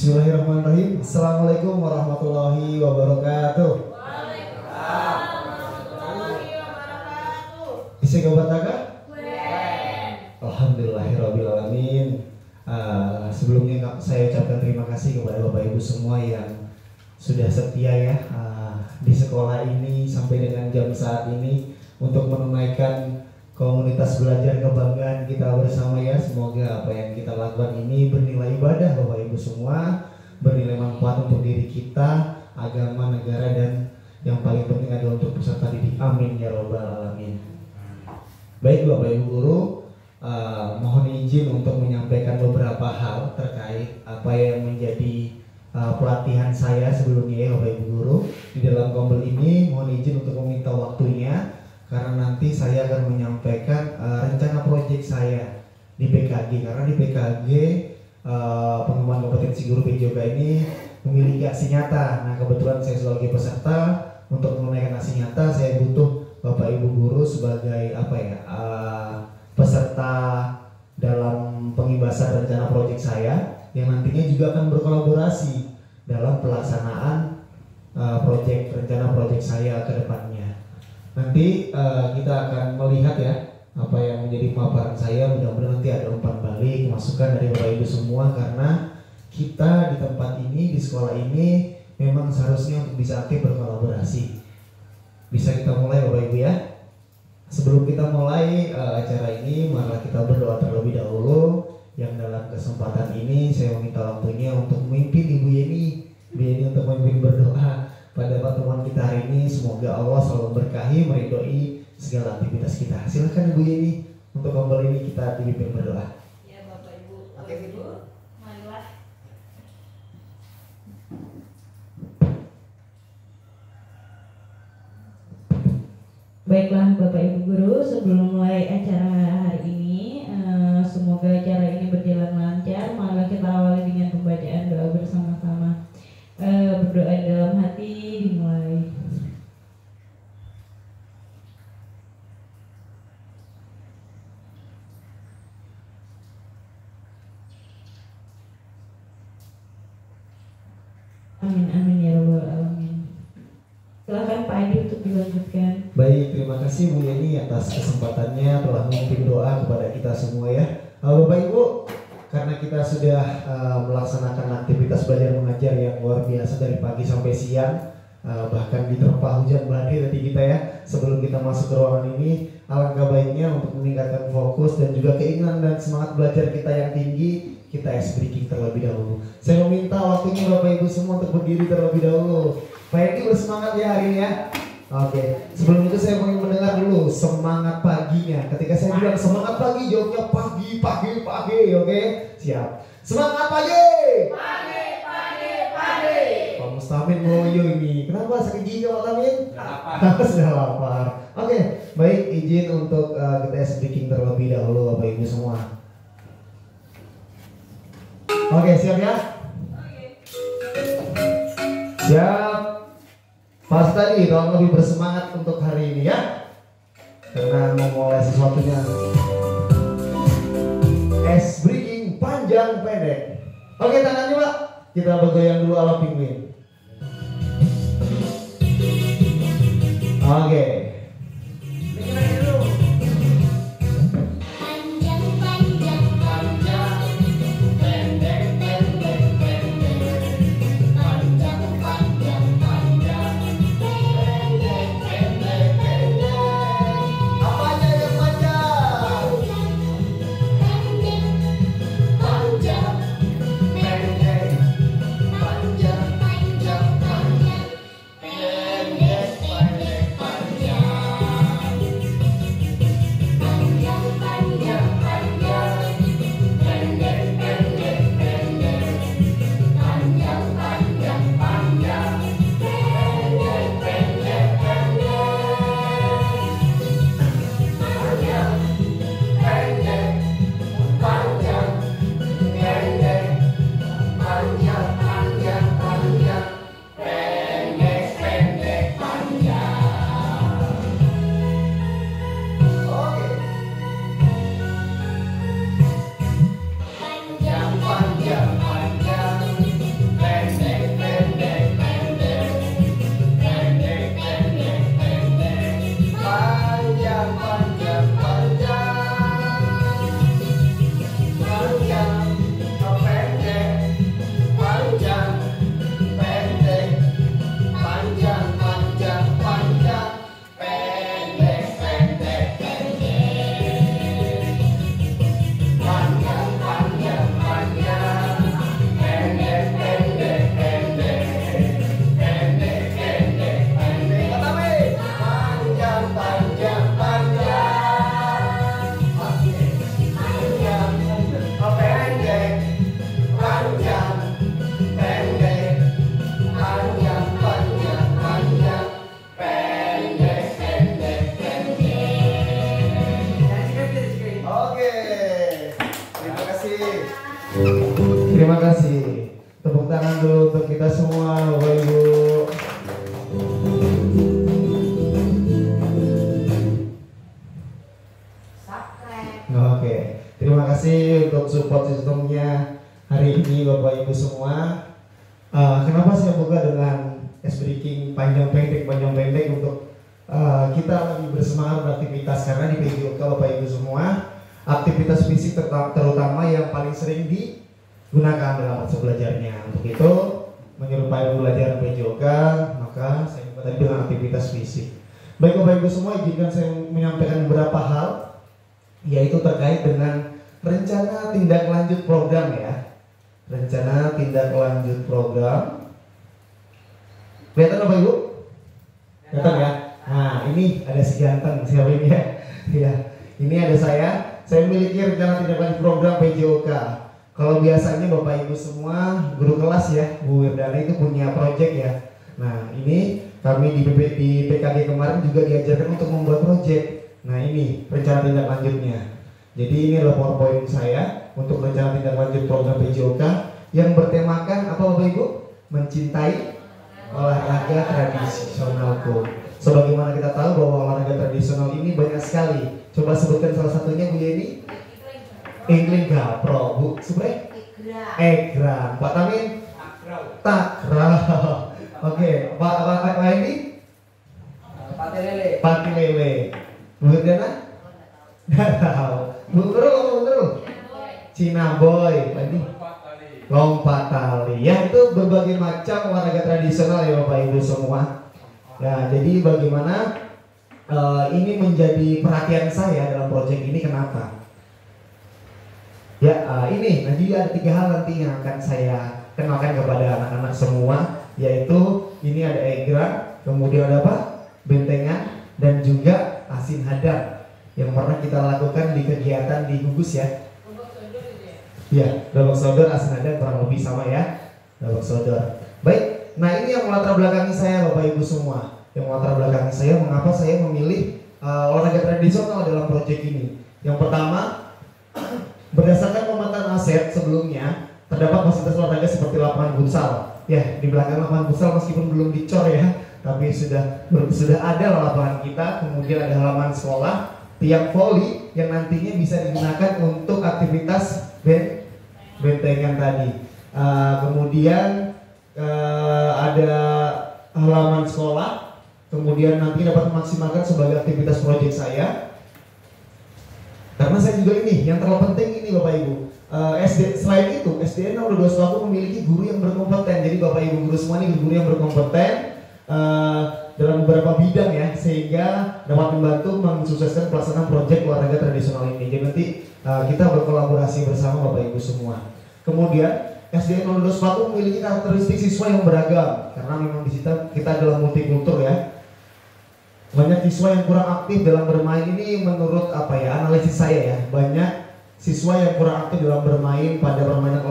Bismillahirrahmanirrahim. Assalamualaikum warahmatullahi wabarakatuh. Waalaikumsalam warahmatullahi wabarakatuh. Isi kabar taga? Alhamdulillahirrahmanirrahim. Sebelumnya saya ucapkan terima kasih kepada Bapak Ibu semua yang sudah setia ya di sekolah ini sampai dengan jam saat ini untuk menunaikan komunitas belajar kebanggaan kita bersama ya. Semoga apa yang kita lakukan ini bernilai ibadah Bapak Ibu semua, bernilai manfaat untuk diri kita, agama, negara, dan yang paling penting adalah untuk peserta didik. Amin ya robbal alamin. Baik Bapak Ibu guru, mohon izin untuk menyampaikan beberapa hal terkait apa yang menjadi pelatihan saya sebelumnya ya Bapak Ibu guru. Di dalam kombel ini mohon izin untuk meminta waktunya karena nanti saya akan menyampaikan rencana proyek saya di PKG. Karena di PKG pengembangan kompetensi guru PJOK ini memiliki aksi nyata. Nah kebetulan saya sebagai peserta untuk menunaikan aksi nyata saya butuh Bapak Ibu guru sebagai peserta dalam pengibasan rencana proyek saya yang nantinya juga akan berkolaborasi dalam pelaksanaan rencana proyek saya ke depannya. Nanti kita akan melihat ya apa yang menjadi pemaparan saya. Mudah-mudahan nanti ada umpan balik masukan dari Bapak Ibu semua, karena kita di tempat ini, di sekolah ini memang seharusnya untuk bisa aktif berkolaborasi. Bisa kita mulai Bapak Ibu ya. Sebelum kita mulai acara ini, marilah kita berdoa terlebih dahulu. Yang dalam kesempatan ini saya meminta waktunya untuk memimpin Ibu Yeni untuk memimpin berdoa pada pertemuan kita hari ini. Semoga Allah selalu berkahi, meridhoi segala aktivitas kita. Silakan Ibu Yeni untuk kembali ini kita dipimpin berdoa. Ya Bapak Ibu, marilah. Baiklah Bapak Ibu guru, sebelum mulai acara hari ini, semoga acara ini berjalan lancar. Marilah kita awali dengan pembacaan doa bersama-sama. Berdoa dalam hati dimulai. Amin amin ya rabbal alamin. Silakan Pak Adi untuk dilanjutkan. Baik, terima kasih Bu Yeni atas kesempatannya telah memimpin doa kepada kita semua ya. Bapak Ibu, karena kita sudah melaksanakan aktivitas belajar mengajar yang luar biasa dari pagi sampai siang, bahkan diterpa hujan badai tadi kita ya. Sebelum kita masuk ke ruangan ini, alangkah baiknya untuk meningkatkan fokus dan juga keinginan dan semangat belajar kita yang tinggi, kita ice breaking terlebih dahulu. Saya meminta waktunya Bapak Ibu semua untuk berdiri terlebih dahulu. Pak Edi bersemangat ya hari ini ya. Oke, sebelum itu saya ingin mendengar dulu semangat paginya. Ketika saya bilang semangat pagi, jawabnya pagi, oke? Siap. Semangat pagi! Pagi! Pak Mustamin ngoyo ini. Kenapa sakit gigi Pak Mustamin? Sudah lapar. Oke, baik, izin untuk kita speaking terlebih dahulu Bapak Ibu semua. Oke, siap ya? Siap. Pas tadi tolong lebih bersemangat untuk hari ini ya, karena memulai sesuatunya. Ice breaking panjang pendek. Oke, tangannya Pak, kita bergoyang dulu ala penguin. Oke. kasih. Terima kasih. Tepuk tangan dulu untuk kita semua, Bapak Ibu. Oke, terima kasih untuk support sistemnya hari ini Bapak Ibu semua. Kenapa saya buka dengan ice breaking panjang pendek untuk kita lebih bersemangat beraktivitas, karena di PJOK Bapak Ibu semua aktivitas fisik terutama yang paling sering digunakan dalam proses belajarnya. Untuk itu menyerupai pembelajaran PJOK, maka saya buka tadi dengan aktivitas fisik. Baik Bapak Ibu semua, izinkan saya menyampaikan beberapa hal, yaitu terkait dengan rencana tindak lanjut program ya. Rencana tindak lanjut program. Kelihatan Bapak Ibu? Kelihatan ya? Nah, ini ada si ganteng, siapa ini ya? Ya, ini ada saya. Saya memiliki rencana tindak lanjut program PJOK. Kalau biasanya Bapak Ibu semua guru kelas ya, Bu Wirdana itu punya project ya. Nah, ini kami di PKG kemarin juga diajarkan untuk membuat project. Nah, ini rencana tindak lanjutnya. Jadi ini adalah PowerPoint saya untuk rencana tindak lanjut program PJOK yang bertemakan apa Bapak Ibu? Mencintai olahraga tradisionalku. Sebagaimana kita tahu bahwa olahraga tradisional ini banyak sekali. Coba sebutkan salah satunya Bu Yeni. Engling Gapro, Bu Subre? Egrang. Pak Tamin? Takraw. Oke, Pak Edi? Pati lele. Bu Wirdana? Nggak tahu. Bu Nurul. Cina boy. Tadi lompat tali. Ya, itu berbagai macam olahraga tradisional ya Bapak Ibu semua. Ya, jadi bagaimana ini menjadi perhatian saya dalam proyek ini, kenapa? Ya, ini nanti ada 3 hal nanti yang akan saya kenalkan kepada anak-anak semua, yaitu ini ada egrang, kemudian ada apa? Bentengan, dan juga asin hadap yang pernah kita lakukan di kegiatan di Gugus ya. Ya, Dabak Sodor, asin hadap kurang lebih sama ya. Dabak Sodor. Baik, nah ini yang melatar belakangi saya Bapak Ibu semua. Yang melatar belakangi saya mengapa saya memilih olahraga tradisional dalam proyek ini. Yang pertama, berdasarkan pemetaan aset sebelumnya, terdapat fasilitas olahraga seperti lapangan futsal. Ya, di belakang lapangan futsal meskipun belum dicor ya, tapi sudah ada lapangan kita. Kemudian ada halaman sekolah, tiang voli yang nantinya bisa digunakan untuk aktivitas bentengan tadi. Kemudian ada halaman sekolah, kemudian nanti dapat memaksimalkan sebagai aktivitas proyek saya. Karena saya juga ini, yang terlalu penting ini Bapak Ibu, selain itu SDN 02 Swaku memiliki guru yang berkompeten. Jadi Bapak Ibu guru semua ini guru yang berkompeten dalam beberapa bidang ya, sehingga dapat membantu mensukseskan pelaksanaan proyek olahraga tradisional ini. Jadi nanti kita berkolaborasi bersama Bapak Ibu semua. Kemudian SDN 02 Swaku memiliki karakteristik siswa yang beragam, karena memang di situ kita adalah multikultur ya. Banyak siswa yang kurang aktif dalam bermain ini menurut analisis saya ya. Banyak siswa yang kurang aktif dalam bermain pada permainan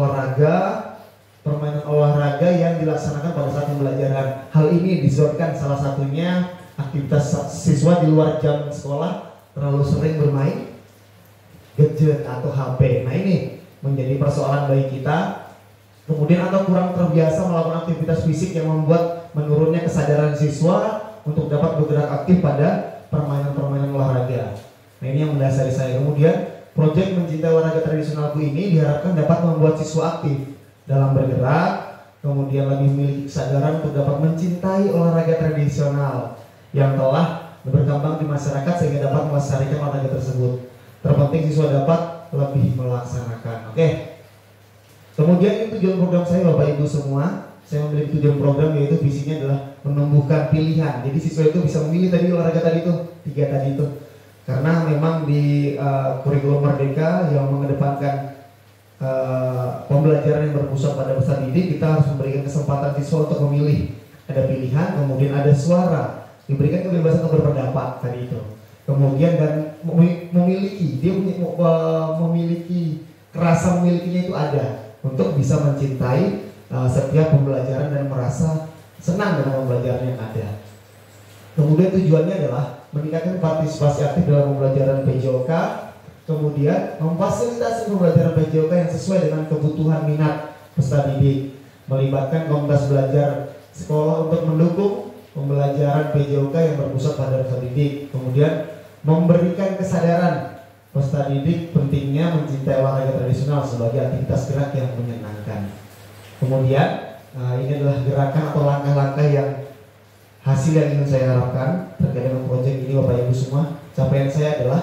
olahraga yang dilaksanakan pada saat pembelajaran. Hal ini disebabkan salah satunya aktivitas siswa di luar jam sekolah terlalu sering bermain gadget atau HP. Nah, ini menjadi persoalan bagi kita. Kemudian atau kurang terbiasa melakukan aktivitas fisik yang membuat menurunnya kesadaran siswa untuk dapat bergerak aktif pada permainan-permainan olahraga. Nah, ini yang mendasari saya. Kemudian proyek mencintai olahraga tradisionalku ini diharapkan dapat membuat siswa aktif dalam bergerak, kemudian lebih memiliki kesadaran untuk dapat mencintai olahraga tradisional yang telah berkembang di masyarakat sehingga dapat melestarikan olahraga tersebut. Terpenting siswa dapat lebih melaksanakan. Oke. Kemudian ini tujuan program saya Bapak Ibu semua. Saya memiliki tujuan program yaitu visinya adalah menumbuhkan pilihan. Jadi siswa itu bisa memilih tadi olahraga tadi itu, 3 tadi itu. Karena memang di kurikulum Merdeka yang mengedepankan pembelajaran yang berpusat pada peserta didik, kita harus memberikan kesempatan siswa untuk memilih. Ada pilihan, kemudian ada suara, diberikan kebebasan untuk berpendapat tadi itu. Kemudian dan memiliki, dia memiliki kerasa memilikinya itu ada untuk bisa mencintai setiap pembelajaran dan merasa senang dengan pembelajaran yang ada. Kemudian tujuannya adalah meningkatkan partisipasi aktif dalam pembelajaran PJOK. Kemudian memfasilitasi pembelajaran PJOK yang sesuai dengan kebutuhan minat peserta didik, melibatkan komunitas belajar sekolah untuk mendukung pembelajaran PJOK yang berpusat pada peserta didik. Kemudian memberikan kesadaran peserta didik pentingnya mencintai olahraga tradisional sebagai aktivitas gerak yang menyenangkan. Kemudian ini adalah gerakan atau langkah-langkah yang hasil yang ingin saya harapkan terkait dengan proyek ini Bapak Ibu semua. Capaian saya adalah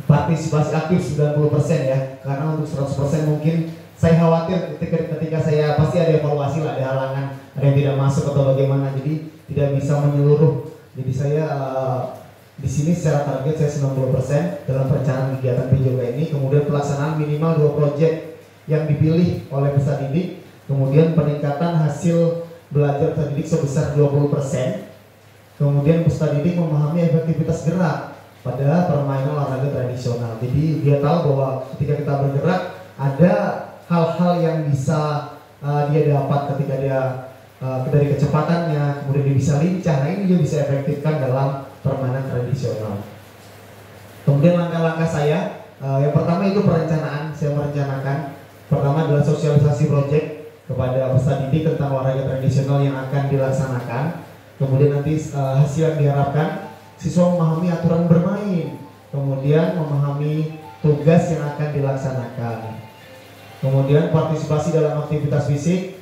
partisipasi aktif 90% ya, karena untuk 100% mungkin saya khawatir ketika saya pasti ada evaluasi lah, ada halangan, ada yang tidak masuk atau bagaimana, jadi tidak bisa menyeluruh. Jadi saya di sini secara target saya 90% dalam perencanaan kegiatan PJOK ini. Kemudian pelaksanaan minimal 2 proyek yang dipilih oleh peserta didik, kemudian peningkatan hasil belajar peserta didik sebesar 20%. Kemudian peserta didik memahami efektivitas gerak pada permainan olahraga tradisional. Jadi dia tahu bahwa ketika kita bergerak ada hal-hal yang bisa dia dapat ketika dia dari kecepatannya, kemudian dia bisa lincah. Nah ini dia bisa efektifkan dalam permainan tradisional. Kemudian langkah-langkah saya, yang pertama itu perencanaan. Saya merencanakan pertama adalah sosialisasi proyek kepada peserta didik tentang olahraga tradisional yang akan dilaksanakan. Kemudian nanti hasil yang diharapkan siswa memahami aturan bermain, kemudian memahami tugas yang akan dilaksanakan. Kemudian partisipasi dalam aktivitas fisik,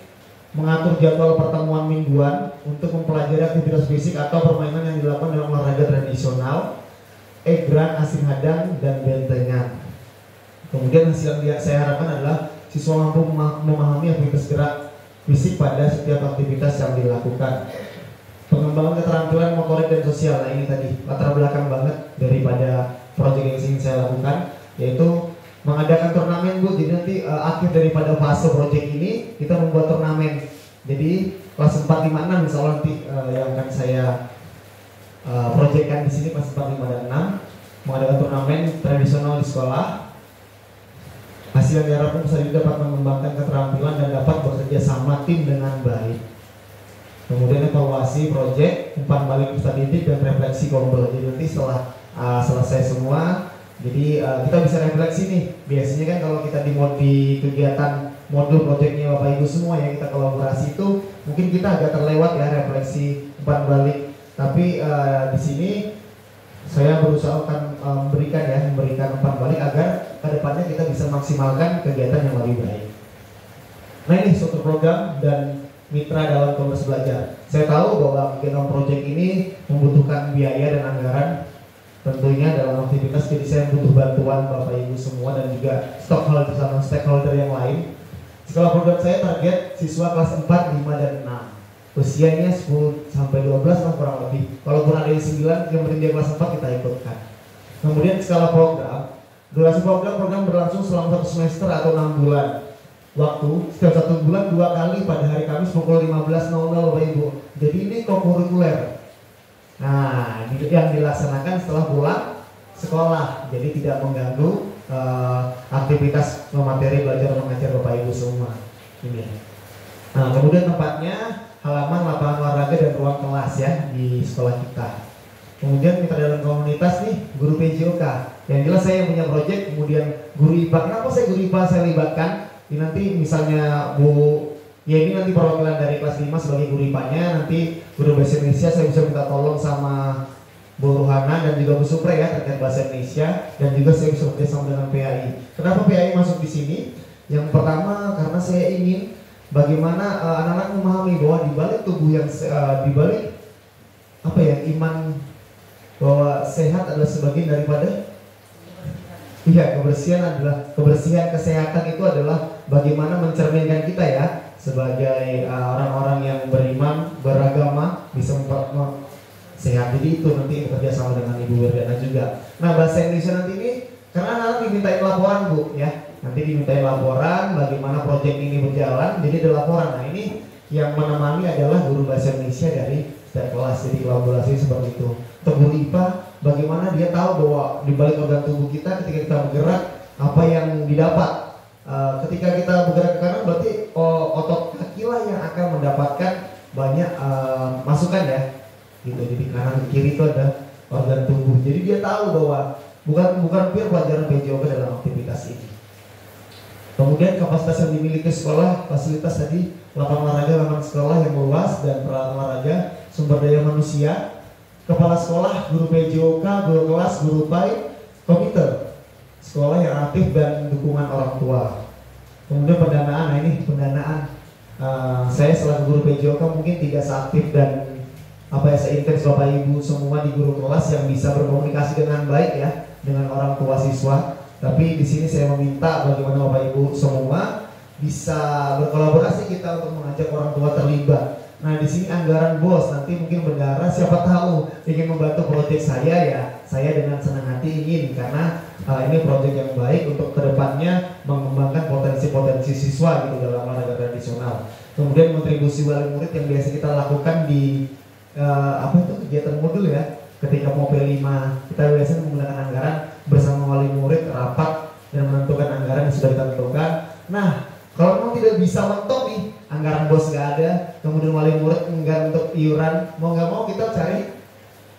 mengatur jadwal pertemuan mingguan untuk mempelajari aktivitas fisik atau permainan yang dilakukan dalam olahraga tradisional, egran, asing hadang, dan bentengan. Kemudian hasil yang saya harapkan adalah siswa mampu memahami aktivitas gerak fisik pada setiap aktivitas yang dilakukan. Pengembangan keterampilan motorik dan sosial. Nah ini tadi latar belakang banget daripada proyek yang ingin saya lakukan, yaitu mengadakan turnamen Bu. Jadi nanti akhir daripada fase proyek ini kita membuat turnamen. Jadi kelas 4, 5, 6 insya Allah nanti yang akan saya proyekkan di sini kelas 4, 5, dan 6 mengadakan turnamen tradisional di sekolah. Hasil yang diharapkan peserta dapat mengembangkan keterampilan dan dapat bekerja sama tim dengan baik. Kemudian evaluasi proyek, umpan balik peserta didik, dan refleksi kompel. Jadi nanti setelah selesai semua, jadi kita bisa refleksi nih. Biasanya kan kalau kita di kegiatan modul proyeknya Bapak Ibu semua ya, kita kolaborasi itu mungkin kita agak terlewat ya refleksi umpan balik. Tapi di sini saya berusaha akan memberikan umpan balik agar kedepannya kita bisa maksimalkan kegiatan yang lebih baik. Nah ini suatu program dan mitra dalam komunitas belajar. Saya tahu bahwa kegiatan proyek ini membutuhkan biaya dan anggaran tentunya dalam aktivitas, jadi saya butuh bantuan Bapak Ibu semua dan juga stakeholder yang lain. Sekolah program saya target siswa kelas 4, 5, dan 6. Usianya 10 sampai 12 lah kurang lebih. Kalaupun ada yang 9, yang penting dia kelas 4 kita ikutkan. Kemudian skala program, durasi program berlangsung selama 1 semester atau 6 bulan. Waktu setiap 1 bulan 2 kali pada hari Kamis pukul 15.00 Bapak Ibu. Jadi ini kokurikuler. Nah, yang dilaksanakan setelah pulang sekolah. Jadi tidak mengganggu aktivitas materi belajar mengajar Bapak Ibu semua. Ini. Nah, kemudian tempatnya halaman lapangan olahraga dan ruang kelas ya di sekolah kita. Kemudian kita dalam komunitas nih guru PJOK. Yang jelas saya yang punya proyek, kemudian guru IPA. Kenapa saya guru IPA saya libatkan? Ini nanti misalnya ini nanti perwakilan dari kelas 5 sebagai guru IPA-nya, nanti guru bahasa Indonesia saya bisa minta tolong sama Bu Ruhana dan juga Bu Supre ya terkait bahasa Indonesia, dan juga saya bisa bekerjasama dengan PAI. Kenapa PAI masuk di sini? Yang pertama karena saya ingin bagaimana anak-anak memahami bahwa di balik tubuh yang di balik iman bahwa sehat adalah sebagian daripada kebersihan kesehatan itu adalah bagaimana mencerminkan kita ya sebagai orang-orang yang beriman, beragama, bisa sehat. Jadi itu nanti bekerja sama dengan Ibu Werdana juga. Nah bahasa Indonesia nanti ini karena anak dimintain laporan Bu ya, nanti dimintain laporan bagaimana proyek ini berjalan, jadi ada laporan. Nah ini yang menemani adalah guru bahasa Indonesia dari setiap kelas, jadi kolaborasi seperti itu. Untuk guru IPA, bagaimana dia tahu bahwa di balik organ tubuh kita ketika kita bergerak apa yang didapat. Ketika kita bergerak ke kanan berarti otot kaki lah yang akan mendapatkan banyak masukan ya gitu. Jadi kanan ke kiri itu ada organ tubuh, jadi dia tahu bahwa bukan pure pelajaran PJOK dalam aktivitas ini. Kemudian kapasitas yang dimiliki sekolah, fasilitas tadi, lapangan olahraga memang sekolah yang luas dan peralatan olahraga, sumber daya manusia, kepala sekolah, guru PJOK, guru kelas, guru PAI, komite sekolah yang aktif dan dukungan orang tua. Kemudian pendanaan, nah ini pendanaan. Saya selaku guru PJOK mungkin tidak seaktif dan seintens Bapak Ibu semua di guru kelas yang bisa berkomunikasi dengan baik ya dengan orang tua siswa. Tapi di sini saya meminta bagaimana Bapak Ibu semua bisa berkolaborasi kita untuk mengajak orang tua terlibat. Nah di sini anggaran bos, nanti mungkin bendara siapa tahu ingin membantu proyek saya ya, saya dengan senang hati ingin karena ini proyek yang baik untuk kedepannya mengembangkan potensi-potensi siswa gitu dalam olahraga tradisional. Kemudian kontribusi wali murid yang biasa kita lakukan di kegiatan modul ya. Ketika mau P5 kita biasanya menggunakan anggaran bersama wali murid rapat dan menentukan anggaran yang sudah kita tentukan. Nah kalau memang tidak bisa mentok nih, anggaran bos nggak ada, kemudian wali murid enggan untuk iuran, mau nggak mau kita cari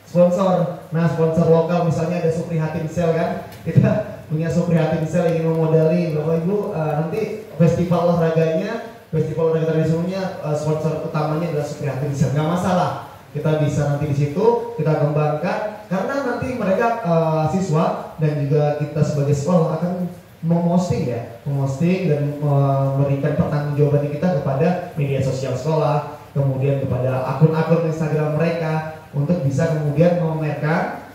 sponsor. Nah sponsor lokal misalnya ada Suprihatin Sel kan, kita punya Suprihatin Sel ingin memodali Bapak Ibu nanti festival olahraganya, festival olahraga tradisionalnya sponsor utamanya adalah Suprihatin Sel, nggak masalah. Kita bisa nanti di situ kita kembangkan karena nanti mereka siswa dan juga kita sebagai sekolah akan memposting dan memberikan pertanggungjawaban kita kepada media sosial sekolah, kemudian kepada akun-akun Instagram mereka untuk bisa kemudian memamerkan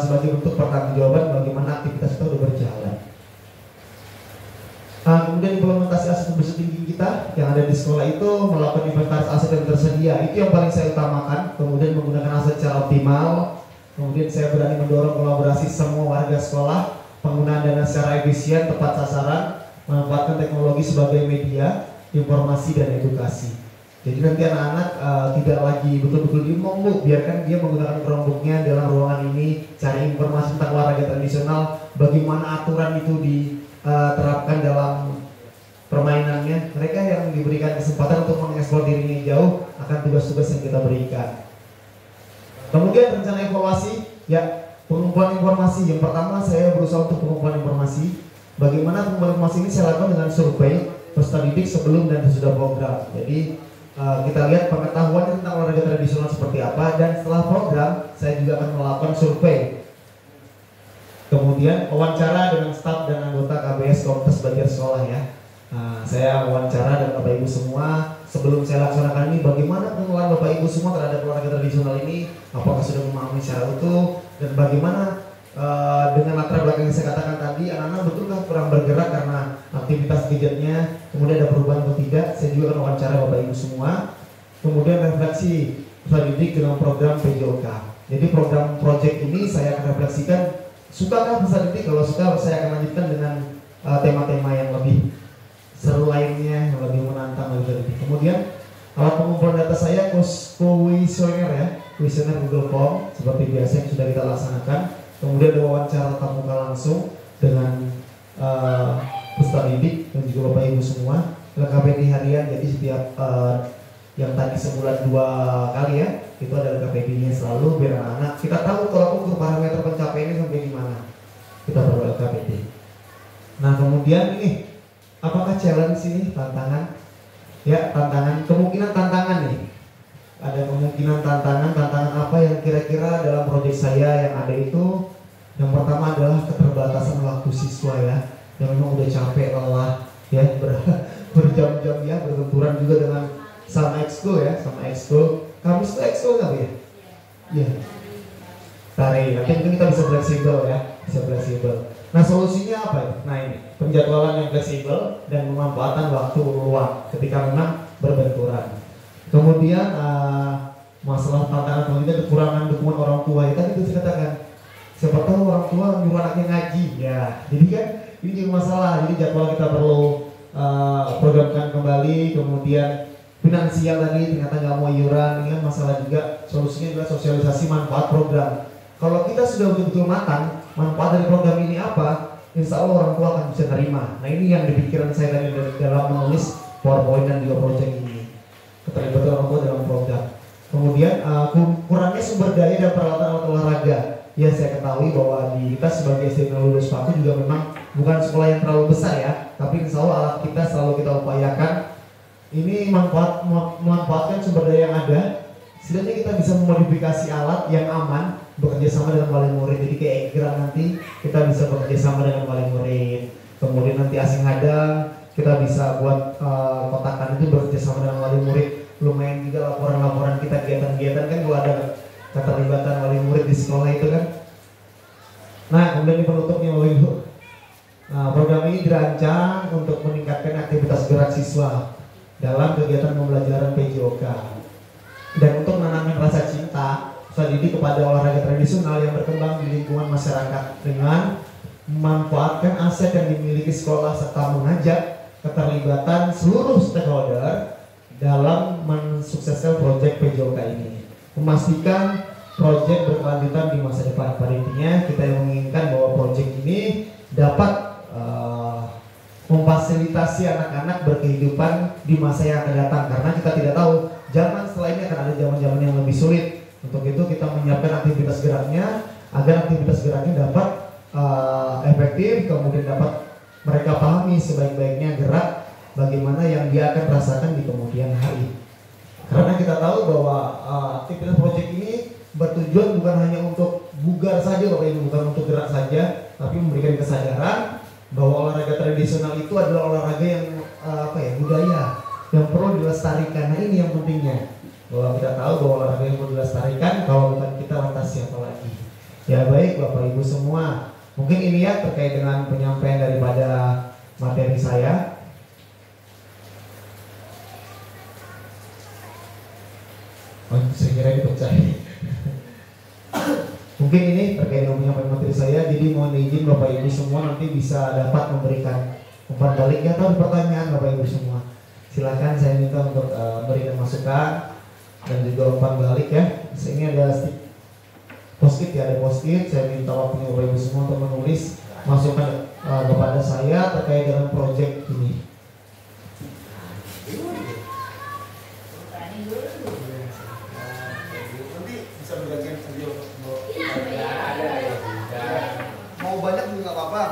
sebagai bentuk pertanggungjawaban bagaimana aktivitas itu sudah berjalan. Kemudian implementasi aset tinggi kita yang ada di sekolah itu melakukan inventaris aset yang tersedia, itu yang paling saya utamakan. Kemudian menggunakan aset secara optimal. Kemudian saya berani mendorong kolaborasi semua warga sekolah, penggunaan dana secara efisien, tepat sasaran, memanfaatkan teknologi sebagai media informasi dan edukasi. Jadi nanti anak-anak tidak lagi betul-betul diomong bu, biarkan dia menggunakan Chromebooknya dalam ruangan ini, cari informasi tentang olahraga tradisional, bagaimana aturan itu diterapkan dalam permainannya. Mereka yang diberikan kesempatan untuk mengeksplor dirinya jauh akan tugas-tugas yang kita berikan. Kemudian rencana evaluasi, ya pengumpulan informasi. Yang pertama saya berusaha untuk pengumpulan informasi. Bagaimana pengumpulan informasi ini saya lakukan dengan survei peserta didik sebelum dan sesudah program. Jadi kita lihat pengetahuan tentang olahraga tradisional seperti apa, dan setelah program saya juga akan melakukan survei. Kemudian wawancara dengan staf dan anggota KBS Komunitas Belajar Sekolah ya. Saya wawancara dengan Bapak Ibu semua sebelum saya laksanakan ini, bagaimana pengelolaan Bapak Ibu semua terhadap olahraga tradisional ini, apakah sudah memahami secara utuh, dan bagaimana dengan latar belakang yang saya katakan tadi, anak-anak betulkah kurang bergerak karena aktivitas gadgetnya, kemudian ada perubahan atau tidak. Saya juga akan wawancara Bapak Ibu semua. Kemudian refleksi peserta didik dengan program PJOK. Jadi program project ini saya akan refleksikan, sukakah peserta didik? Kalau suka saya akan lanjutkan dengan tema-tema yang lebih seru lainnya, yang lebih menantang peserta didik. Kemudian alat pengumpulan data saya kuesioner ya, kuesioner Google Form seperti biasa yang sudah kita laksanakan. Kemudian ada wawancara tatap muka langsung dengan peserta didik dan juga Bapak Ibu semua. KPD harian, jadi setiap yang tadi sebulan 2 kali ya, itu ada KPD-nya selalu biar anak-anak kita tahu kalau ukur parameter pencapaiannya sampai di mana. Kita perlu KPD. Nah kemudian ini, apakah challenge ini, tantangan? Ya tantangan, kemungkinan tantangan nih. Ada kemungkinan tantangan apa yang kira-kira dalam proyek saya yang ada itu. Yang pertama adalah keterbatasan waktu siswa ya, yang memang udah capek, lelah ya, berjam-jam ya, berbenturan juga dengan sama ekskul ya, sama ekskul. Kamis itu ekskul nggak ya? Iya. Tarik, nanti mungkin kita bisa fleksibel ya, bisa fleksibel. Nah solusinya apa ya? Nah ini, penjadwalan yang fleksibel dan pemanfaatan waktu luang ketika memang berbenturan. Kemudian masalah tantangan selanjutnya kekurangan dukungan orang tua ya, tadi itu saya katakan, siapa tahu orang tua nyuruh anaknya ngaji ya, jadi kan ini juga masalah. Jadi jadwal kita perlu programkan kembali. Kemudian finansial tadi ternyata nggak mau iuran, ini kan masalah juga. Solusinya adalah sosialisasi manfaat program. Kalau kita sudah betul-betul matang manfaat dari program ini apa, insya Allah orang tua akan bisa terima. Nah ini yang dipikiran saya tadi dalam menulis PowerPoint dan juga project ini, keterlibatan orang tua dalam program. Kemudian kurangnya sumber daya dan peralatan alat olahraga. Ya saya ketahui bahwa di kita sebagai SD Lulus Paku juga memang bukan sekolah yang terlalu besar ya, tapi insya Allah alat kita selalu kita upayakan ini memanfaatkan sumber daya yang ada, setidaknya kita bisa memodifikasi alat yang aman bekerja sama dengan wali murid. Jadi kayak Egrang nanti kita bisa bekerja sama dengan wali murid, kemudian nanti asing hadang kita bisa buat kotakan itu bekerja sama dengan wali murid. Lumayan juga laporan-laporan kita, kegiatan-kegiatan kan kalau ada keterlibatan wali murid di sekolah itu kan. Nah kemudian ini penutupnya Bapak Ibu. Nah, program ini dirancang untuk meningkatkan aktivitas gerak siswa dalam kegiatan pembelajaran PJOK dan untuk menanamkan rasa cinta usaha didik kepada olahraga tradisional yang berkembang di lingkungan masyarakat dengan memanfaatkan aset yang dimiliki sekolah serta mengajak keterlibatan seluruh stakeholder dalam mensukseskan proyek PJOK ini, memastikan proyek berkelanjutan di masa depan. Pada intinya kita yang menginginkan bahwa proyek ini dapat memfasilitasi anak-anak berkehidupan di masa yang akan datang, karena kita tidak tahu zaman setelah ini akan ada zaman-zaman yang lebih sulit. Untuk itu kita menyiapkan aktivitas geraknya agar aktivitas geraknya dapat efektif, kemudian dapat mereka pahami sebaik-baiknya gerak bagaimana yang dia akan rasakan di kemudian hari. Karena kita tahu bahwa aktivitas proyek ini bertujuan bukan hanya untuk bugar saja Bapak Ibu, bukan untuk gerak saja, tapi memberikan kesadaran bahwa olahraga tradisional itu adalah olahraga yang budaya yang perlu dilestarikan. Nah ini yang pentingnya, bahwa kita tahu bahwa olahraga yang perlu dilestarikan, kalau bukan kita lantas siapa lagi. Ya baik Bapak Ibu semua, mungkin ini ya terkait dengan penyampaian daripada materi saya. Oh, saya kira dipercaya. Mungkin ini terkait dengan penyampaian materi saya. Jadi mohon izin Bapak Ibu semua nanti bisa dapat memberikan umpan balik atau pertanyaan Bapak Ibu semua. Silakan saya minta untuk berikan masukan dan juga umpan balik ya. Ini ada post-it ya, ada post-it. Saya minta waktunya Bapak Ibu semua untuk menulis masukan kepada saya terkait dengan proyek ini. Nanti bisa berbagian video. Mau banyak juga nggak apa-apa.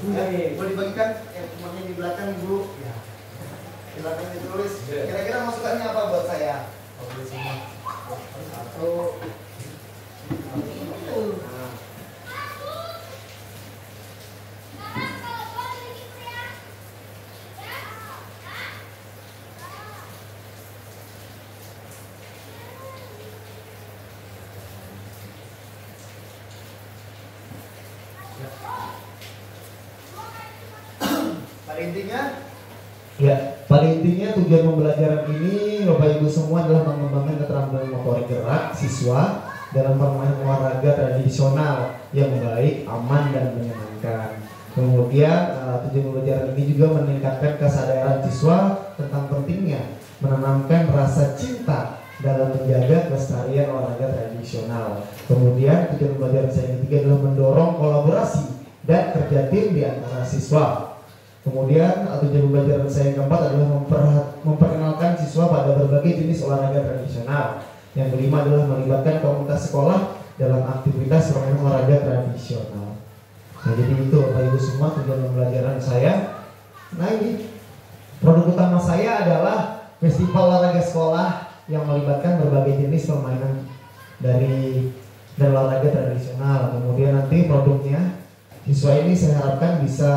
Boleh dibagikan yang temannya di belakang dulu. Silakan ditulis. Kira-kira masukannya apa buat saya? Satu. Pada intinya tujuan pembelajaran ini Bapak Ibu semua adalah mengembangkan keterampilan motorik gerak siswa dalam bermain olahraga tradisional yang baik, aman dan menyenangkan. Kemudian tujuan pembelajaran ini juga meningkatkan kesadaran siswa tentang pentingnya menanamkan rasa cinta dalam menjaga kelestarian olahraga tradisional. Kemudian tujuan pembelajaran saya yang ketiga adalah mendorong kolaborasi dan kerja tim di antara siswa. Kemudian tujuan pembelajaran saya yang keempat adalah memperkenalkan siswa pada berbagai jenis olahraga tradisional. Yang kelima adalah melibatkan komunitas sekolah dalam aktivitas permainan olahraga tradisional. Nah jadi itu Bapak Ibu semua tujuan pembelajaran saya. Nah ini produk utama saya adalah festival olahraga sekolah yang melibatkan berbagai jenis permainan dari olahraga tradisional. Kemudian nanti produknya siswa ini saya harapkan bisa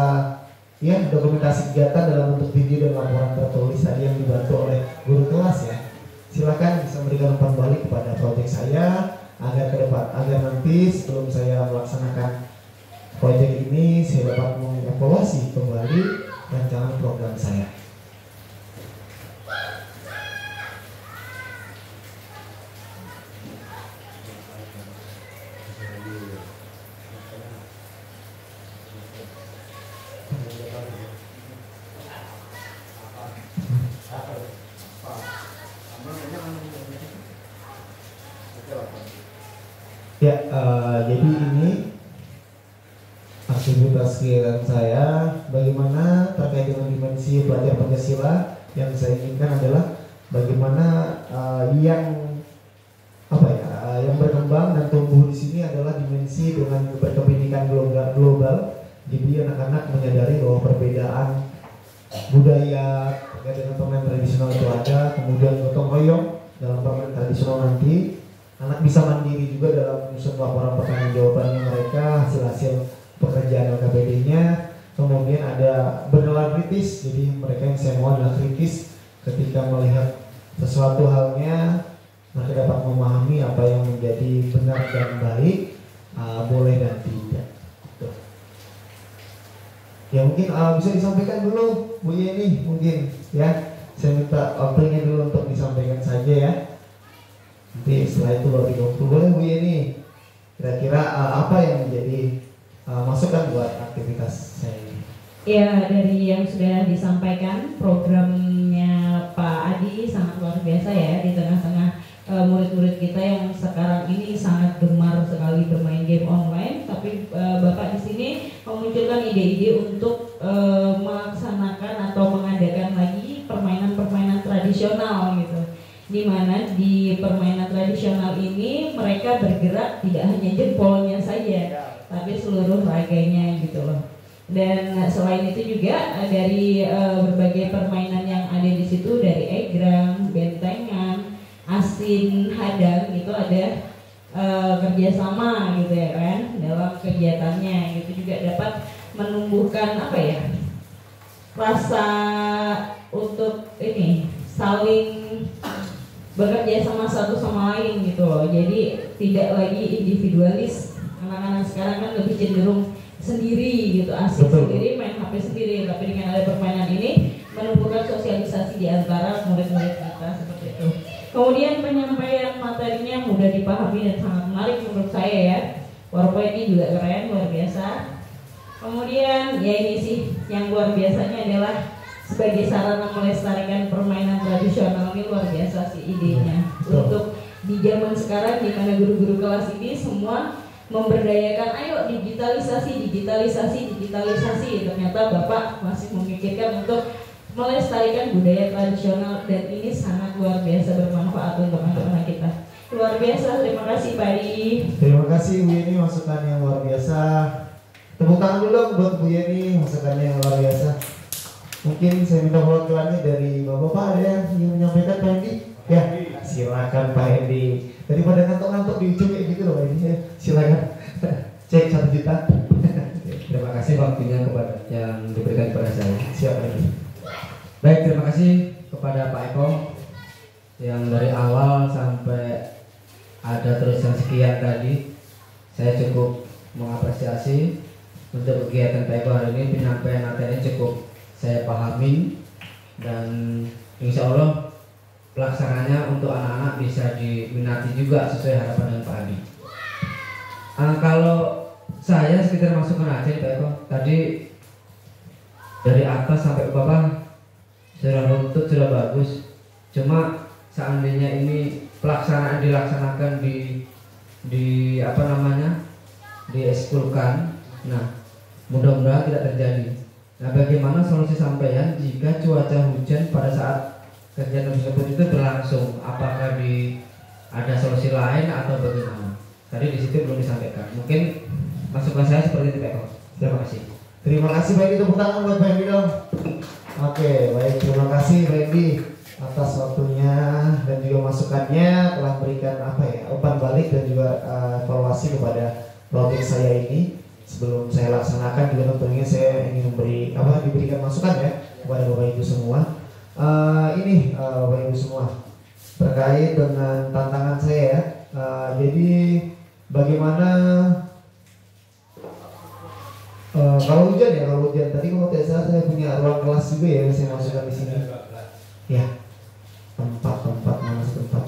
dokumentasi kegiatan dalam bentuk video dan laporan tertulis tadi yang dibantu oleh guru kelas ya. Silakan bisa memberikan umpan balik kepada proyek saya agar nanti sebelum saya melaksanakan proyek ini saya dapat mengevaluasi kembali rancangan program saya. Jadi ini aktivitas kegiatan saya. Bagaimana terkait dengan dimensi belajar Pancasila, yang saya inginkan adalah bagaimana yang berkembang dan tumbuh di situ bergengsi dengan berpendidikan global. Jadi anak-anak menyadari bahwa perbedaan budaya terkait dengan permainan tradisional itu ada, kemudian gotong royong dalam permainan tradisional nanti. Anak bisa mandiri juga dalam menyusun laporan pertanggungjawabannya mereka, hasil-hasil pekerjaan LKPD-nya. Kemudian ada bernalar kritis, jadi mereka yang saya mau adalah kritis ketika melihat sesuatu halnya, mereka dapat memahami apa yang menjadi benar dan baik, boleh dan tidak. Tuh. Ya mungkin bisa disampaikan dulu Bu Yeni mungkin ya. Saya minta waktunya dulu untuk disampaikan saja ya. Nanti setelah itu baru dikumpul. Boleh Bu Yeni, kira-kira apa yang menjadi masukan buat aktivitas saya ini? Ya, dari yang sudah disampaikan, programnya Pak Adi sangat luar biasa ya, di tengah-tengah murid-murid kita yang sekarang ini sangat gemar sekali bermain game online. Tapi Bapak di sini memunculkan ide-ide untuk melaksanakan atau mengadakan lagi permainan-permainan tradisional gitu. Di mana di permainan tradisional ini mereka bergerak tidak hanya jempolnya saja, tapi seluruh raganya gitu loh. Dan selain itu juga dari berbagai permainan yang ada di situ, dari egrang, bentengan, asin, hadang, itu ada kerjasama gitu ya kan dalam kegiatannya. Itu juga dapat menumbuhkan apa ya, rasa untuk ini saling bekerja sama satu sama lain gitu loh. Jadi tidak lagi individualis. Anak-anak sekarang kan lebih cenderung sendiri gitu, asik sendiri, main HP sendiri. Tapi dengan ada permainan ini menumbuhkan sosialisasi di antara murid-murid kita seperti itu. Kemudian penyampaian materinya mudah dipahami dan sangat menarik menurut saya ya. PowerPoint-nya juga keren, luar biasa. Kemudian ya ini sih yang luar biasanya adalah sebagai sarana melestarikan permainan tradisional, ini luar biasa sih idenya. Untuk di zaman sekarang di mana guru-guru kelas ini semua memberdayakan, ayo digitalisasi. Ternyata Bapak masih memikirkan untuk melestarikan budaya tradisional, dan ini sangat luar biasa bermanfaat untuk anak-anak kita. Luar biasa, terima kasih Pak Adi. Terima kasih Bu Yeni, masukan yang luar biasa. Tepuk tangan dulu buat Bu Yeni, masukannya yang luar biasa. Mungkin saya minta perwakilannya dari Bapak-bapak, ada yang ingin menyampaikan Pak Hendi? Ya, silakan Pak Hendi. Daripada ngantuk-ngantuk di ujung kayak gitu loh Pak Hendi, silakan. Cek 1 juta. Terima kasih waktunya kepada yang diberikan kepada saya. Siapa ini? Baik, terima kasih kepada Pak Eko yang dari awal sampai ada tulisan sekian tadi. Saya cukup mengapresiasi untuk kegiatan Pak Eko hari ini. Penyampaian materinya cukup saya pahami, dan insya Allah pelaksananya untuk anak-anak bisa diminati juga sesuai harapan dengan Pak Adi. Kalau saya sekitar masukan aja Pak Eko, tadi dari atas sampai ke bawah sudah runtut, sudah bagus. Cuma seandainya ini pelaksanaan dilaksanakan di apa namanya, dieskulkan, nah mudah-mudahan tidak terjadi. Nah, bagaimana solusi sampean jika cuaca hujan pada saat kegiatan tersebut itu berlangsung? Apakah ada solusi lain atau bagaimana? Tadi di situ belum disampaikan. Mungkin masukan saya seperti itu Pak Eko. Terima kasih. Terima kasih Pak Hendi, tepuk tangan buat Pak Hendi dong. Oke, baik, terima kasih Pak Hendi atas waktunya dan juga masukannya, telah memberikan umpan balik dan juga evaluasi kepada project saya ini. Sebelum saya laksanakan juga tentunya saya ingin diberikan masukan ya kepada Bapak Ibu semua. Bapak Ibu semua, terkait dengan tantangan saya ya. Jadi bagaimana kalau hujan tadi kalau tidak salah saya punya ruang kelas juga ya, saya masukkan di sini. Ya, tempat mana tempat?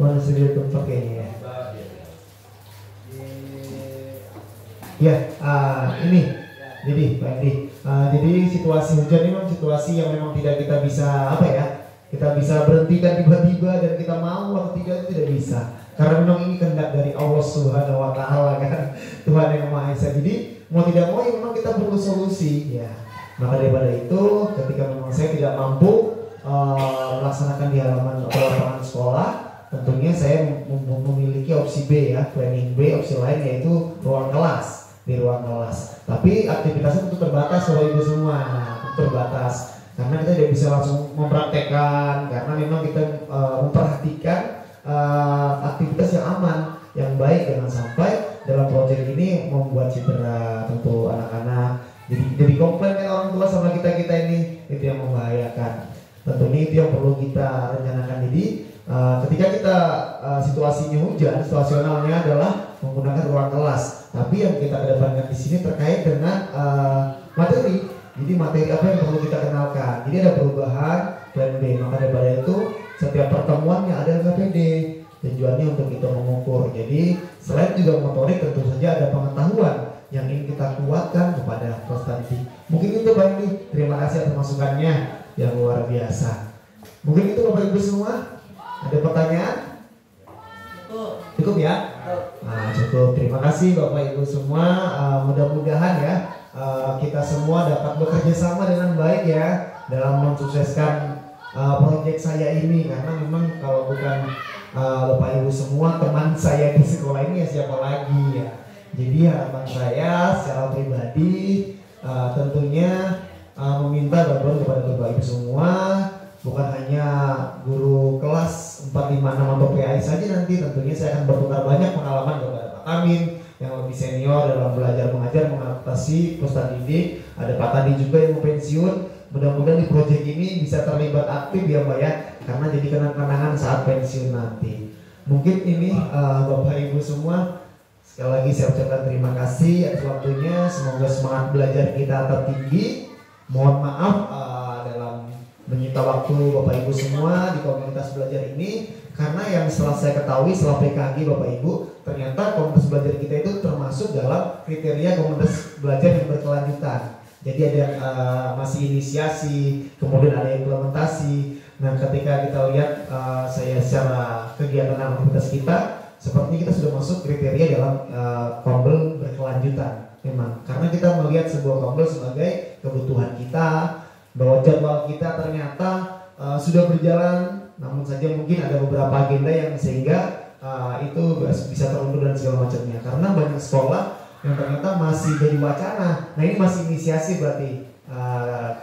Mana sendiri tempat kayaknya ya. Ya, ini jadi Pak Andi, jadi situasi hujan ini memang situasi yang memang tidak kita bisa kita bisa berhentikan tiba-tiba, dan kita mau atau tidak itu tidak bisa, karena memang ini kehendak dari Allah Subhanahu Wa Taala kan, Tuhan yang Maha Esa. Jadi mau tidak mau ya memang kita perlu solusi ya. Maka daripada itu, ketika memang saya tidak mampu melaksanakan di halaman atau lapangan sekolah, tentunya saya memiliki opsi B ya, planning B, opsi lain yaitu ruang kelas, di ruang kelas. Tapi aktivitasnya tentu terbatas Bapak Ibu semua, terbatas. Karena kita tidak bisa langsung mempraktekkan, karena memang kita memperhatikan aktivitas yang aman, yang baik, jangan sampai dalam proyek ini membuat cedera tentu anak-anak. Jadi komplain kan orang tua sama kita ini, itu yang membahayakan. Tentunya itu yang perlu kita rencanakan. Jadi ketika kita situasinya hujan, situasionalnya adalah menggunakan ruang kelas. Tapi yang kita kedepankan di sini terkait dengan materi. Jadi materi apa yang perlu kita kenalkan. Jadi ada perubahan plan B. Maka daripada itu setiap pertemuannya ada KPD. Tujuannya untuk kita mengukur. Jadi selain juga motorik, tentu saja ada pengetahuan yang ingin kita kuatkan kepada prestasi. Mungkin itu Pak Indi. Terima kasih atas masukannya yang luar biasa. Mungkin itu Bapak Ibu semua. Ada pertanyaan? Cukup ya? Nah, cukup. Terima kasih Bapak Ibu semua. Mudah-mudahan ya kita semua dapat bekerja sama dengan baik ya dalam mensukseskan proyek saya ini. Karena memang kalau bukan Bapak Ibu semua, teman saya di sekolah ini ya siapa lagi ya. Jadi harapan saya secara pribadi tentunya meminta bantuan kepada Bapak Ibu semua, bukan hanya guru kelas 4, 5, 6 atau PAI saja. Nanti tentunya saya akan bertukar banyak pengalaman kepada Pak Amin yang lebih senior dalam belajar mengajar, mengadaptasi peserta didik. Ada Pak Tadi juga yang mau pensiun. Mudah-mudahan di proyek ini bisa terlibat aktif ya Mbak ya, karena jadi kenang-kenangan saat pensiun nanti. Mungkin ini Bapak Ibu semua, sekali lagi saya ucapkan terima kasih atas waktunya. Semoga semangat belajar kita tetap tinggi. Mohon maaf dalam menyita waktu Bapak Ibu semua di komunitas belajar ini, karena yang setelah saya ketahui setelah PKG Bapak Ibu, ternyata komunitas belajar kita itu termasuk dalam kriteria komunitas belajar yang berkelanjutan. Jadi ada yang masih inisiasi, kemudian ada implementasi. Nah, ketika kita lihat saya secara kegiatan aktivitas kita, sepertinya kita sudah masuk kriteria dalam kombel berkelanjutan. Memang, karena kita melihat sebuah kombel sebagai kebutuhan kita, bahwa jadwal kita ternyata sudah berjalan, namun saja mungkin ada beberapa agenda yang sehingga itu bisa terundur dan segala macamnya. Karena banyak sekolah yang ternyata masih jadi wacana. Nah, ini masih inisiasi berarti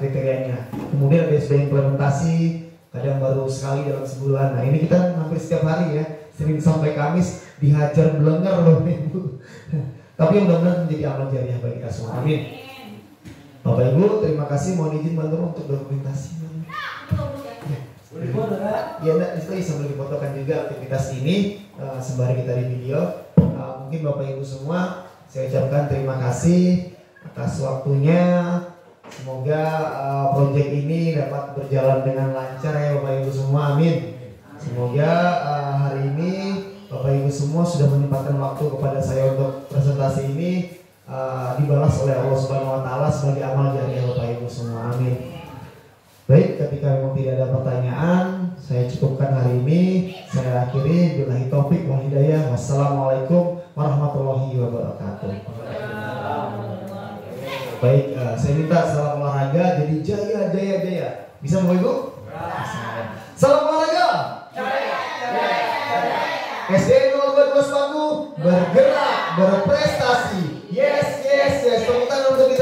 kriterianya. Kemudian ada sudah implementasi, kadang baru sekali dalam sebulan. Nah, ini kita hampir setiap hari ya, Senin sampai Kamis dihajar belenger loh Ibu. Tapi mudah-mudahan menjadi amal jariah bagi kita semua. Amin. Bapak Ibu, terima kasih. Mohon izin bantu untuk dokumentasi. Ya, di situ sambil difotokan juga aktivitas ini sembari kita di video. Mungkin Bapak Ibu semua, saya ucapkan terima kasih atas waktunya. Semoga proyek ini dapat berjalan dengan lancar ya Bapak Ibu semua. Amin. Semoga hari ini Bapak Ibu semua sudah menyempatkan waktu kepada saya untuk presentasi ini dibalas oleh Allah Subhanahu wa taala sebagai amal jariah Bapak Ibu semua. Amin. Baik, ketika memang tidak ada pertanyaan, saya cukupkan hari ini. Saya akhiri, billahi taufik wal hidayah. Wassalamualaikum warahmatullahi wabarakatuh. Baik, saya minta salam olahraga jadi jaya jaya jaya. Bisa Bapak Ibu? Salam olahraga. SD 02 Sepanggu bergerak berprestasi. Yes yes yes. Tepuk tangan untuk